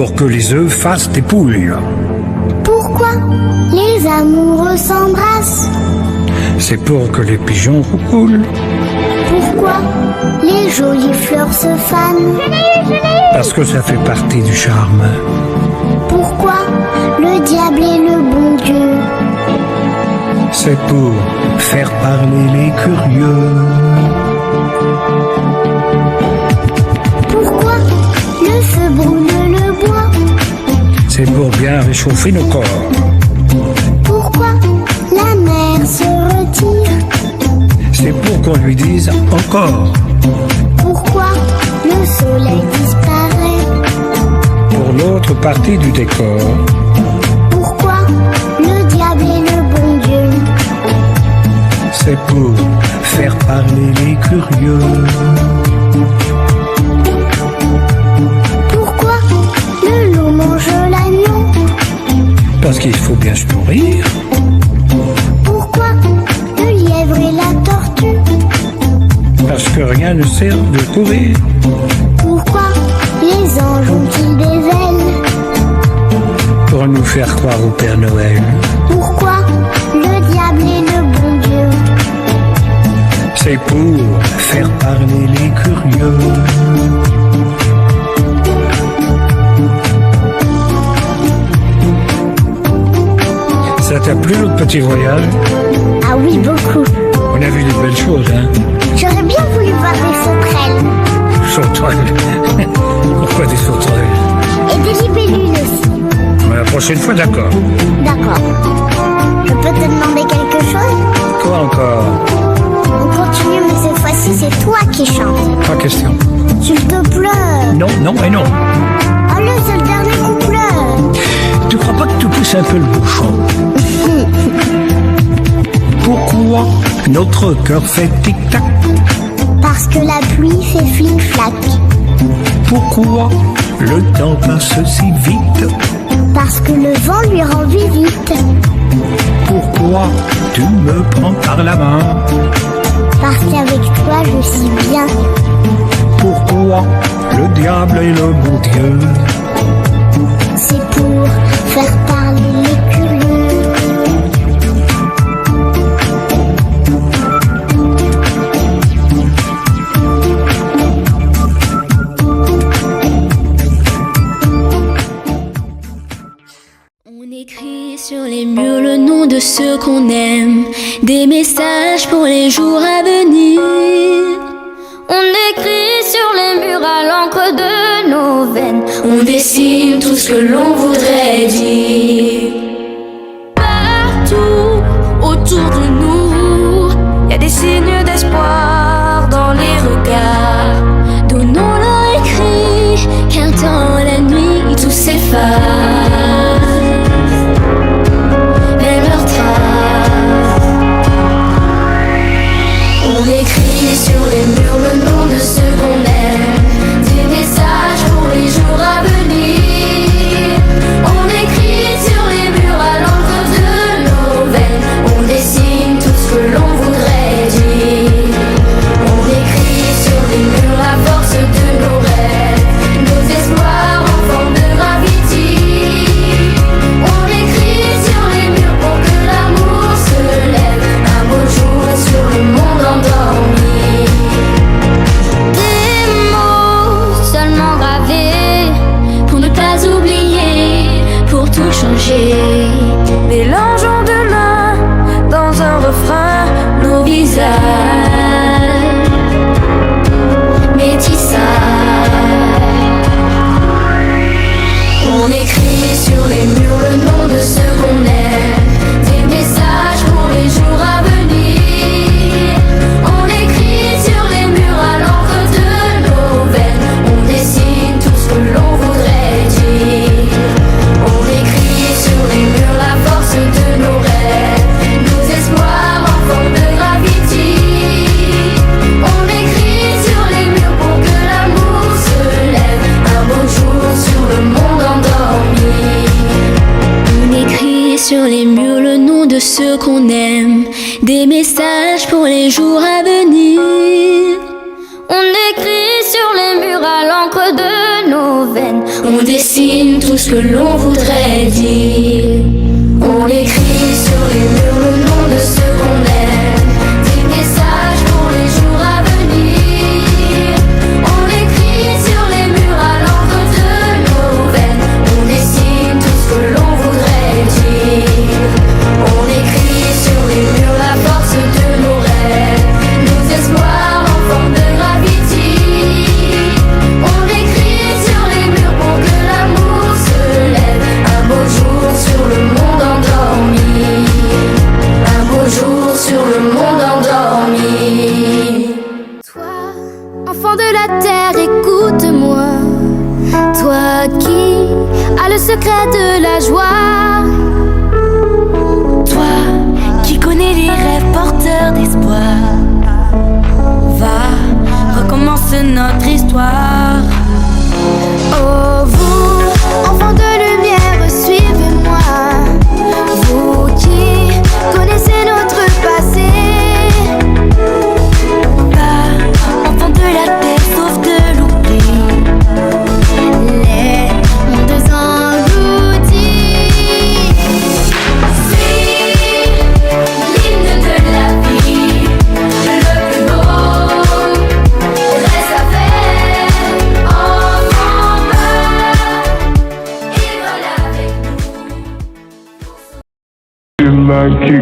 pour que les œufs fassent des poules. Pourquoi les amoureux s'embrassent? C'est pour que les pigeons coulent. Pourquoi les jolies fleurs se fanent? Parce que ça fait partie du charme. Pourquoi le diable est le bon Dieu? C'est pour faire parler les curieux. Pourquoi le feu brûle le bois? C'est pour bien réchauffer nos corps. Pourquoi la mer se retire? C'est pour qu'on lui dise encore. Pourquoi le soleil disparaît? Pour l'autre partie du décor. Pourquoi le diable est le bon Dieu? C'est pour faire parler les curieux. Pourquoi le loup mange l'agneau? Parce qu'il faut bien se nourrir. Pourquoi le lièvre et la tortue? Parce que rien ne sert de courir. Pourquoi les anges ont-ils des ailes? Pour nous faire croire au Père Noël. Pourquoi le diable est le bon Dieu? C'est pour faire parler les curieux. Ça t'a plu notre petit voyage? Ah oui, beaucoup. On a vu des belles choses, hein? J'aurais bien voulu voir des sauterelles. Sauterelles. Pourquoi des sauterelles? Et des libellules aussi. La prochaine fois, d'accord. D'accord. Je peux te demander quelque chose? Quoi encore? On continue, mais cette fois-ci, c'est toi qui chantes. Pas question. S'il te plaît. Non, non et non. Allez, c'est le dernier couplet. Tu crois pas que tu pousses un peu le bouchon? Pourquoi notre cœur fait tic-tac? Parce que la pluie fait flic-flac. Pourquoi le temps passe si vite? Parce que le vent lui rend visite. Pourquoi tu me prends par la main? Parce qu'avec toi je suis bien. Pourquoi le diable est le bon Dieu? C'est pour faire parler les curieux. On écrit sur les murs le nom de ceux qu'on aime, des messages pour les jours à venir. On écrit sur les murs à l'encre de nos veines. On dessine tout ce que l'on voudrait dire. Partout autour de nous, y a des signes d'espoir dans les regards. Donnons-leur écrit qu'un temps la nuit tout s'efface. Même leurs traces. On écrit sur les murs le nom de ceux qu'on aime, des messages pour les jours à venir. On écrit sur les murs à l'encre de nos veines. On dessine tout ce que l'on voudrait dire. On écrit sur les murs la force de nos rêves, nos espoirs en forme de gravity. On écrit sur les murs pour que l'amour se lève un beau jour sur le monde endormi. Des mots seulement gravés Pour ne pas oublier, pour tout changer. mélangeons demain dans un refrain nos visages métissages. On écrit sur les murs le nom de ceux qu'on aime, des messages pour les jours à venir. On écrit sur les murs à l'encre de nos veines. On dessine tout ce que l'on voudrait dire. On écrit sur les murs la force de nos rêves, nos espoirs en forme de gravity. On écrit sur les murs pour que l'amour se lève un beau jour sur le monde endormi. On écrit sur les murs le nom de ceux qu'on aime, des messages pour les jours à venir. On écrit sur les murs à l'encre de nos veines. On dessine tout ce que l'on voudrait dire. On écrit sur les murs le nom de ceux qu'on aime, des messages pour les jours à venir. On écrit sur les murs à l'encre de nos veines, on dessine tout ce que l'on voudrait dire. On écrit sur les murs la force de nos rêves, nos espoirs en forme de gravity. On écrit sur les murs pour que l'amour se lève, un beau jour sur le monde endormi, un beau jour sur le monde endormi. Toi, enfant de la terre, écoute-moi. Toi qui as le secret de la joie. Toi qui connais les rêves porteurs d'espoir, va, recommence notre histoire. Oh vous, enfants de lumière, suivez-moi. Vous qui connaissez notre passé. Va, enfant de la terre, sauf de l'oubli. Les mondes engloutis. Suis l'hymne de la vie, le plus beau reste à faire. Enfant meurt et vole avec nous. Humain qui